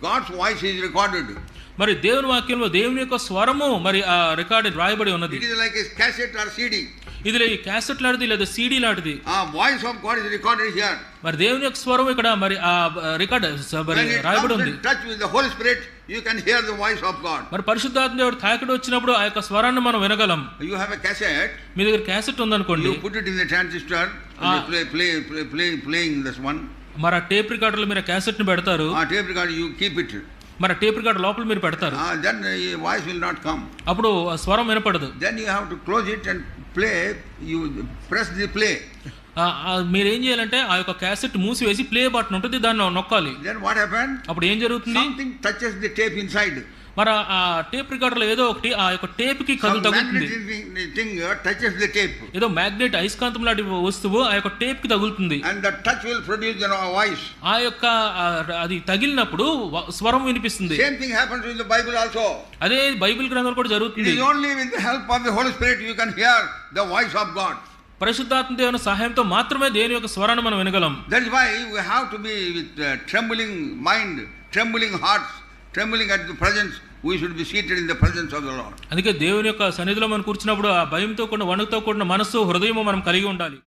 God's voice is recorded. మరి దేవుని వాక్యంలో దేవుని యొక్క స్వరము మరి ఆ రికార్డ్ రాయబడి ఉన్నది. It is like a cassette or CD. ఇది క్యాసెట్ లాంటిది లేదా సీడీ లాంటిది. Voice of God is recorded here. మరి దేవుని యొక్క స్వరం ఇక్కడ మరి ఆ రికార్డ్ రాయబడి ఉంది. Touch with the Holy Spirit, you can hear the voice of God. మరి పరిశుద్ధాత్మ దేవుడు తాకిడి వచ్చినప్పుడు ఆ యొక్క స్వరాన్ని మనం వినగలం. You have a cassette. మీ దగ్గర క్యాసెట్ ఉందనుకోండి. You put it in the transistor and playing this one. మరి ఆ టేప్ రికార్డర్లో మీరు క్యాసెట్ ని పెడతారు. Tape recorder you keep it. మరి టేప్ రికార్డర్ లోపల మీరు పెడతారు. Then voice will not come. అప్పుడు స్వరం వినపడదు. Then you have to close it and play. You press the play. మీరు ఏం చేయాలంటే ఆ యొక్క క్యాసెట్ మూసివేసి ప్లే బటన్ ఉంటుంది, దాన్ని నొక్కాలి. Then what happened? అప్పుడు ఏం జరుగుతుంది? Something touches the tape inside. మరి ఆ టేప్ రికార్డర్లో ఏదో ఒకటి ఆ యొక్క టేప్ కి తగులుతుంది. Thing touches the tape. ఏదో మ్యాగ్నెట్ అయస్కాంతం లాంటి వస్తువు ఆ యొక్క టేప్ కి తగులుతుంది. And the touch will produce a voice. ఆ యొక్క అది తగిలినప్పుడు స్వరం వినిపిస్తుంది. Same thing happens in the Bible also. అదే బైబిల్ గ్రంథంలో కూడా జరుగుతుంది. It is only with the help of the Holy Spirit you can hear the voice of God. పరిశుద్ధాత్మ దేవుని సహాయంతో మాత్రమే దేవుని యొక్క స్వరాన్ని మనం వినగలం. That is why we have to be with trembling mind, trembling hearts, trembling at the presence. We should be seated in the presence of the Lord. అందుకే దేవుని యొక్క సన్నిధిలో మనం కూర్చున్నప్పుడు ఆ భయంతో కూడిన వణుకుతో కూడిన మనస్సు హృదయము మనం కలిగి ఉండాలి.